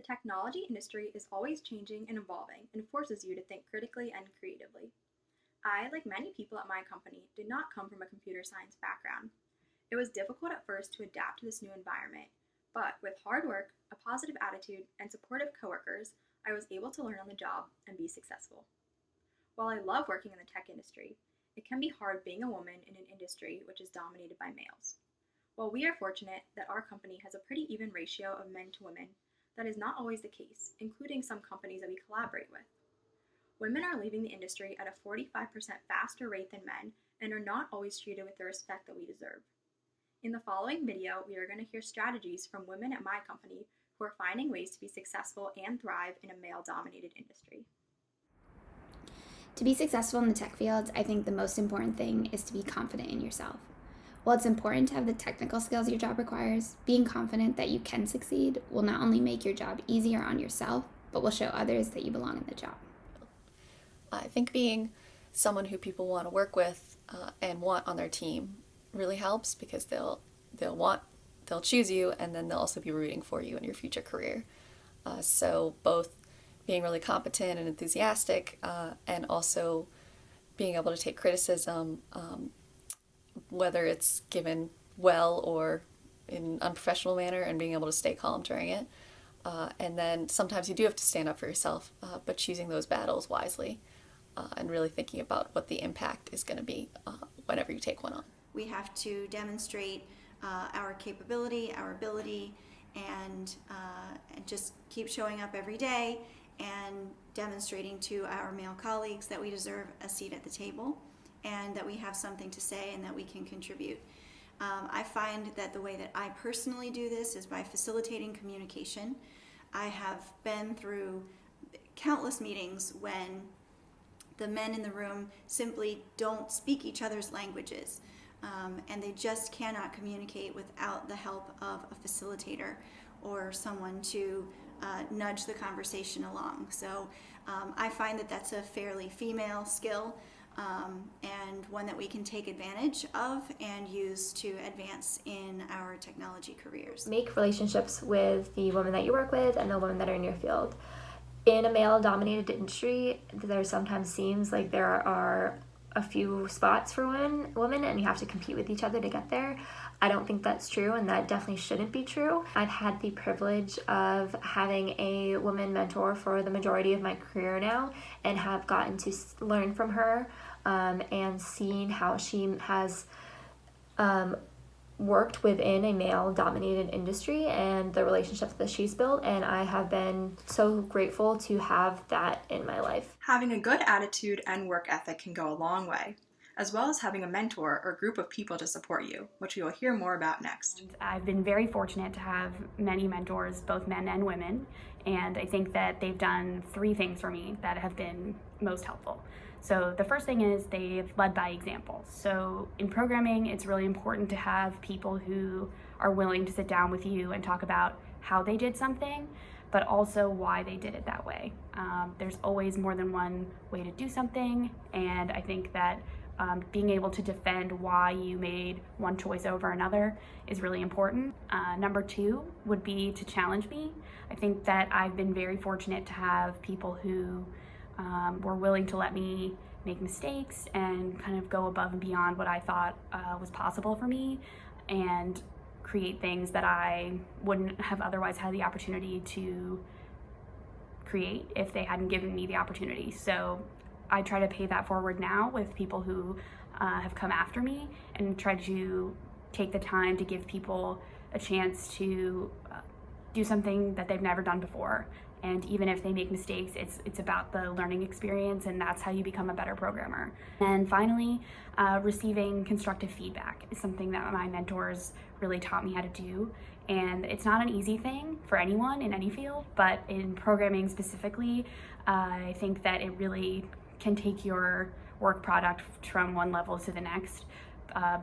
technology industry is always changing and evolving and forces you to think critically and creatively. I, like many people at my company, did not come from a computer science background. It was difficult at first to adapt to this new environment, but with hard work, a positive attitude, and supportive coworkers, I was able to learn on the job and be successful. While I love working in the tech industry, it can be hard being a woman in an industry which is dominated by males. While we are fortunate that our company has a pretty even ratio of men to women, that is not always the case, including some companies that we collaborate with. Women are leaving the industry at a 45% faster rate than men and are not always treated with the respect that we deserve. In the following video, we are going to hear strategies from women at my company who are finding ways to be successful and thrive in a male-dominated industry. To be successful in the tech field, I think the most important thing is to be confident in yourself. While it's important to have the technical skills your job requires, being confident that you can succeed will not only make your job easier on yourself, but will show others that you belong in the job. I think being someone who people want to work with and want on their team really helps, because they'll choose you, and then they'll also be rooting for you in your future career. So both being really competent and enthusiastic, and also being able to take criticism, whether it's given well or in an unprofessional manner, and being able to stay calm during it. And then sometimes you do have to stand up for yourself, but choosing those battles wisely, and really thinking about what the impact is going to be whenever you take one on. We have to demonstrate our capability, our ability, and just keep showing up every day and demonstrating to our male colleagues that we deserve a seat at the table and that we have something to say and that we can contribute. I find that the way that I personally do this is by facilitating communication. I have been through countless meetings when the men in the room simply don't speak each other's languages, and they just cannot communicate without the help of a facilitator or someone to nudge the conversation along. So I find that that's a fairly female skill, and one that we can take advantage of and use to advance in our technology careers. Make relationships with the women that you work with and the women that are in your field. In a male-dominated industry, there sometimes seems like there are a few spots for women and you have to compete with each other to get there. I don't think that's true, and that definitely shouldn't be true. I've had the privilege of having a woman mentor for the majority of my career now, and have gotten to learn from her and seen how she has worked within a male-dominated industry and the relationships that she's built, and I have been so grateful to have that in my life. Having a good attitude and work ethic can go a long way, as well as having a mentor or group of people to support you, which we will hear more about next. I've been very fortunate to have many mentors, both men and women, and I think that they've done three things for me that have been most helpful. So the first thing is they've led by example. So in programming, it's really important to have people who are willing to sit down with you and talk about how they did something, but also why they did it that way. There's always more than one way to do something, and I think that being able to defend why you made one choice over another is really important. Number two would be to challenge me. I think that I've been very fortunate to have people who were willing to let me make mistakes and kind of go above and beyond what I thought was possible for me, and create things that I wouldn't have otherwise had the opportunity to create if they hadn't given me the opportunity. So I try to pay that forward now with people who have come after me, and try to take the time to give people a chance to do something that they've never done before. And even if they make mistakes, it's about the learning experience, and that's how you become a better programmer. And finally, receiving constructive feedback is something that my mentors really taught me how to do. And it's not an easy thing for anyone in any field, but in programming specifically, I think that it really can take your work product from one level to the next.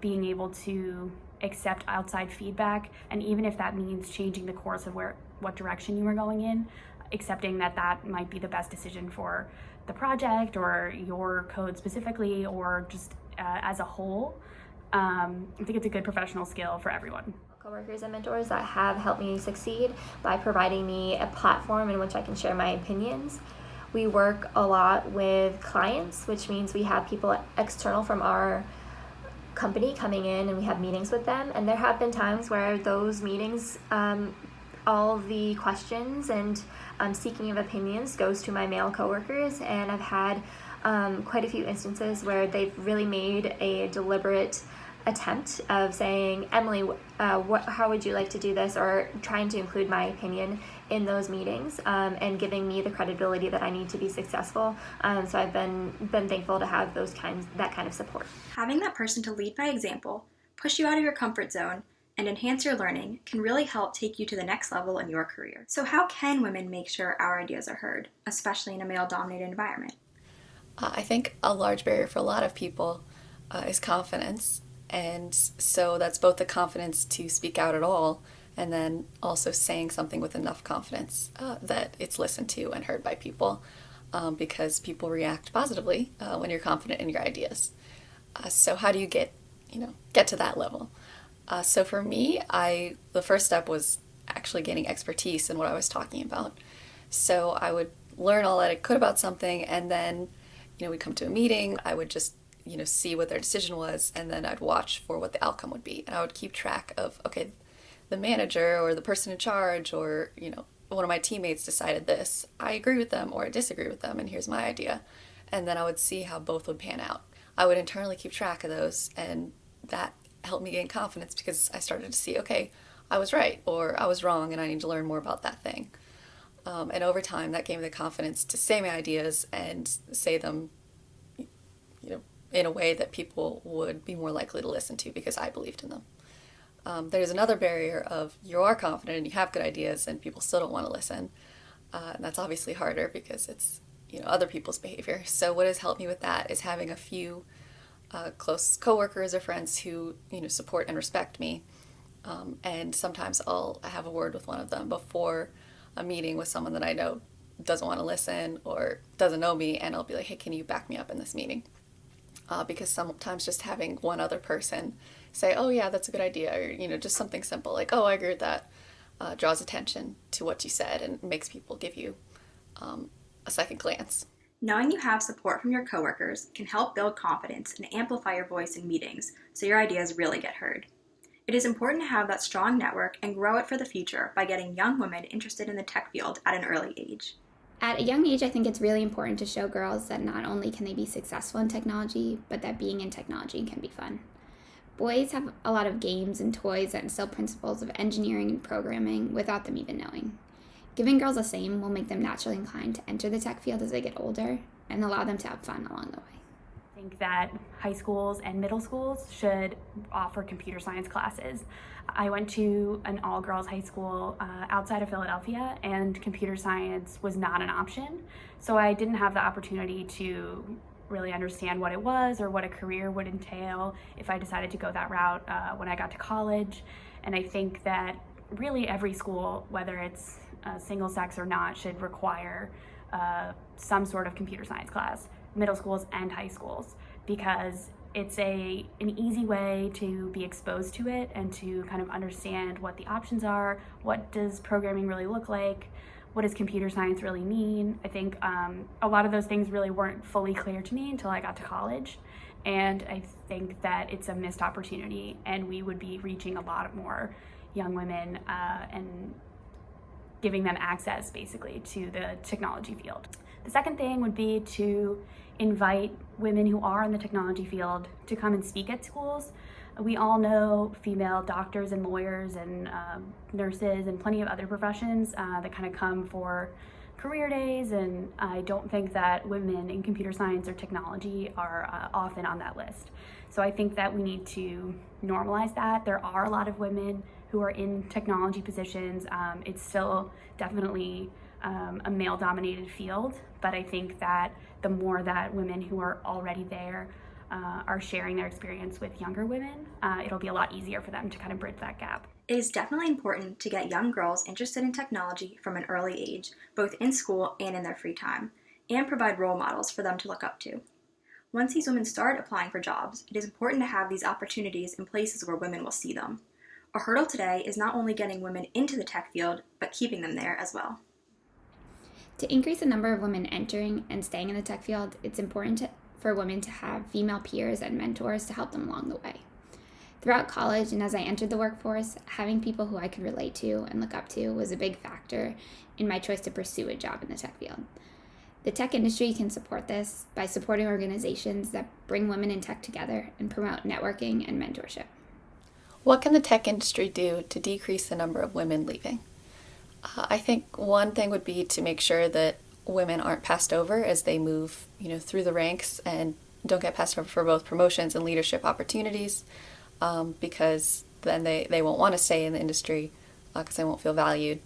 Being able to accept outside feedback, and even if that means changing the course of what direction you were going in, accepting that that might be the best decision for the project or your code specifically, or just as a whole, I think it's a good professional skill for everyone. Coworkers and mentors that have helped me succeed by providing me a platform in which I can share my opinions. We work a lot with clients, which means we have people external from our company coming in and we have meetings with them. And there have been times where those meetings, all the questions and seeking of opinions goes to my male coworkers. And I've had quite a few instances where they've really made a deliberate attempt of saying, Emily, how would you like to do this, or trying to include my opinion in those meetings, and giving me the credibility that I need to be successful. So I've been thankful to have that kind of support. Having that person to lead by example, push you out of your comfort zone, and enhance your learning can really help take you to the next level in your career. So how can women make sure our ideas are heard, especially in a male-dominated environment? I think a large barrier for a lot of people is confidence. And so that's both the confidence to speak out at all, and then also saying something with enough confidence that it's listened to and heard by people, because people react positively when you're confident in your ideas. So how do you get to that level? So for me, the first step was actually gaining expertise in what I was talking about. So I would learn all that I could about something, and then we'd come to a meeting. I would just see what their decision was, and then I'd watch for what the outcome would be. And I would keep track of, okay, the manager or the person in charge or, one of my teammates decided this. I agree with them or I disagree with them, and here's my idea. And then I would see how both would pan out. I would internally keep track of those, and that helped me gain confidence because I started to see, okay, I was right or I was wrong and I need to learn more about that thing. And over time, that gave me the confidence to say my ideas and say them, in a way that people would be more likely to listen to because I believed in them. There's another barrier of you are confident and you have good ideas and people still don't want to listen. And that's obviously harder because it's other people's behavior. So what has helped me with that is having a few close coworkers or friends who support and respect me. And sometimes I'll have a word with one of them before a meeting with someone that I know doesn't want to listen or doesn't know me, and I'll be like, hey, can you back me up in this meeting? Because sometimes just having one other person say, oh yeah, that's a good idea, or just something simple like, oh, I agree with that, draws attention to what you said and makes people give you a second glance. Knowing you have support from your coworkers can help build confidence and amplify your voice in meetings so your ideas really get heard. It is important to have that strong network and grow it for the future by getting young women interested in the tech field at an early age. At a young age, I think it's really important to show girls that not only can they be successful in technology, but that being in technology can be fun. Boys have a lot of games and toys that instill principles of engineering and programming without them even knowing. Giving girls the same will make them naturally inclined to enter the tech field as they get older and allow them to have fun along the way. I think that high schools and middle schools should offer computer science classes. I went to an all-girls high school outside of Philadelphia, and computer science was not an option. So I didn't have the opportunity to really understand what it was or what a career would entail if I decided to go that route when I got to college. And I think that really every school, whether it's single sex or not, should require some sort of computer science class, middle schools and high schools, because it's an easy way to be exposed to it and to kind of understand what the options are, what does programming really look like, what does computer science really mean. I think a lot of those things really weren't fully clear to me until I got to college, and I think that it's a missed opportunity, and we would be reaching a lot more young women and giving them access basically to the technology field. The second thing would be to invite women who are in the technology field to come and speak at schools. We all know female doctors and lawyers and nurses and plenty of other professions that kind of come for career days, and I don't think that women in computer science or technology are often on that list. So I think that we need to normalize that. There are a lot of women who are in technology positions. It's still definitely a male-dominated field, but I think that the more that women who are already there are sharing their experience with younger women, it'll be a lot easier for them to kind of bridge that gap. It is definitely important to get young girls interested in technology from an early age, both in school and in their free time, and provide role models for them to look up to. Once these women start applying for jobs, it is important to have these opportunities in places where women will see them. A hurdle today is not only getting women into the tech field, but keeping them there as well. To increase the number of women entering and staying in the tech field, it's important for women to have female peers and mentors to help them along the way. Throughout college and as I entered the workforce, having people who I could relate to and look up to was a big factor in my choice to pursue a job in the tech field. The tech industry can support this by supporting organizations that bring women in tech together and promote networking and mentorship. What can the tech industry do to decrease the number of women leaving? I think one thing would be to make sure that women aren't passed over as they move, through the ranks and don't get passed over for both promotions and leadership opportunities, because then they won't want to stay in the industry because they won't feel valued.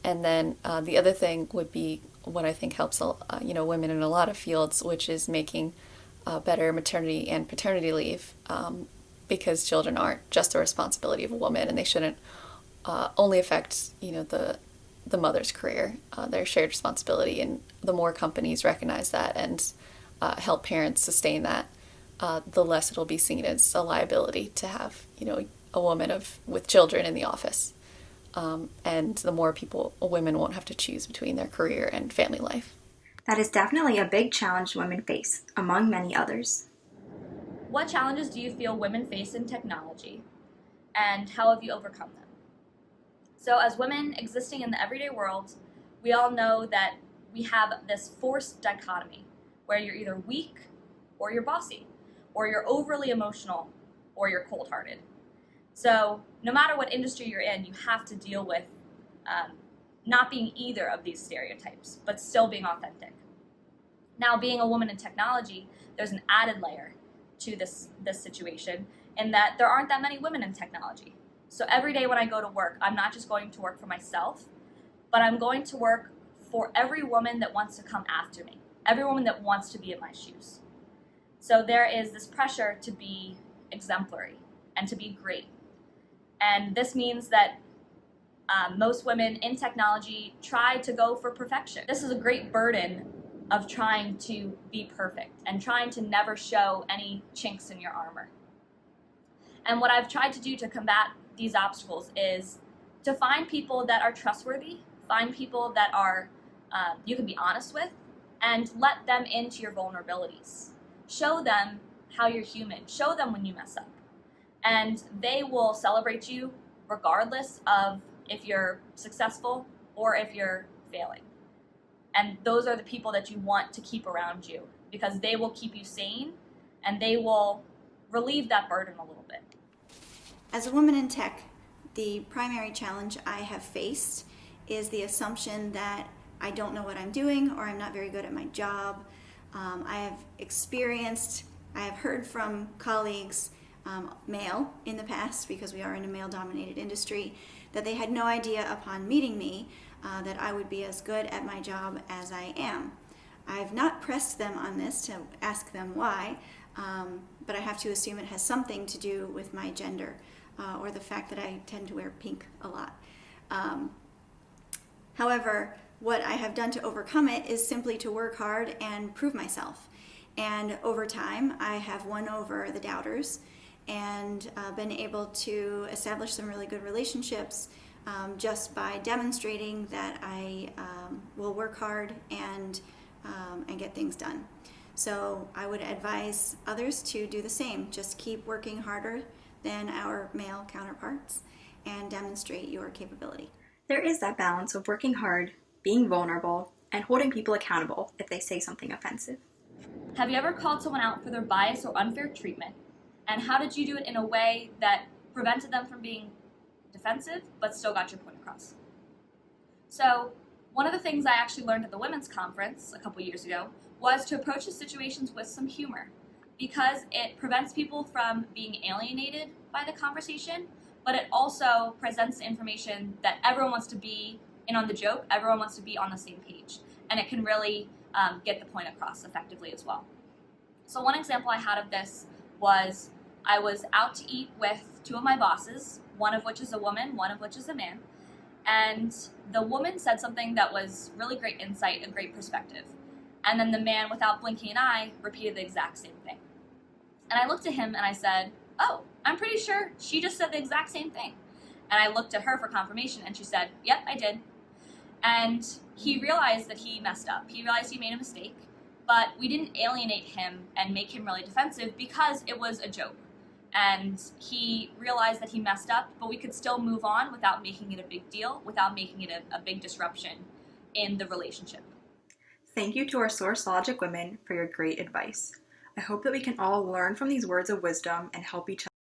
And then the other thing would be what I think helps women in a lot of fields, which is making better maternity and paternity leave, because children aren't just the responsibility of a woman, and they shouldn't only affect the mother's career. They're shared responsibility, and the more companies recognize that and help parents sustain that, the less it'll be seen as a liability to have a woman with children in the office. And the more women won't have to choose between their career and family life. That is definitely a big challenge women face, among many others. What challenges do you feel women face in technology, and how have you overcome them? So as women existing in the everyday world, we all know that we have this forced dichotomy where you're either weak or you're bossy, or you're overly emotional or you're cold-hearted. So no matter what industry you're in, you have to deal with not being either of these stereotypes, but still being authentic. Now, being a woman in technology, there's an added layer to this situation in that there aren't that many women in technology. So every day when I go to work, I'm not just going to work for myself, but I'm going to work for every woman that wants to come after me, every woman that wants to be in my shoes. So there is this pressure to be exemplary and to be great. And this means that most women in technology try to go for perfection. This is a great burden of trying to be perfect and trying to never show any chinks in your armor. And what I've tried to do to combat these obstacles is to find people that are trustworthy, find people that are you can be honest with, and let them into your vulnerabilities. Show them how you're human. Show them when you mess up. And they will celebrate you regardless of if you're successful or if you're failing. And those are the people that you want to keep around you because they will keep you sane and they will relieve that burden a little bit. As a woman in tech, the primary challenge I have faced is the assumption that I don't know what I'm doing or I'm not very good at my job. I have heard from colleagues, male in the past, because we are in a male-dominated industry, that they had no idea upon meeting me that I would be as good at my job as I am. I've not pressed them on this to ask them why, but I have to assume it has something to do with my gender or the fact that I tend to wear pink a lot. However, what I have done to overcome it is simply to work hard and prove myself. And over time, I have won over the doubters and been able to establish some really good relationships just by demonstrating that I will work hard and get things done. So I would advise others to do the same. Just keep working harder than our male counterparts and demonstrate your capability. There is that balance of working hard, being vulnerable, and holding people accountable if they say something offensive. Have you ever called someone out for their bias or unfair treatment? And how did you do it in a way that prevented them from being defensive, but still got your point across? So, one of the things I actually learned at the women's conference a couple years ago was to approach the situations with some humor, because it prevents people from being alienated by the conversation, but it also presents the information that everyone wants to be in on the joke, everyone wants to be on the same page, and it can really get the point across effectively as well. So one example I had of this was I was out to eat with two of my bosses, one of which is a woman, one of which is a man, and the woman said something that was really great insight, a great perspective. And then the man, without blinking an eye, repeated the exact same thing. And I looked at him and I said, oh, I'm pretty sure she just said the exact same thing. And I looked at her for confirmation and she said, yep, I did. And he realized that he messed up. He realized he made a mistake, but we didn't alienate him and make him really defensive because it was a joke. And he realized that he messed up, but we could still move on without making it a big deal, without making it a big disruption in the relationship. Thank you to our srcLogic women for your great advice. I hope that we can all learn from these words of wisdom and help each other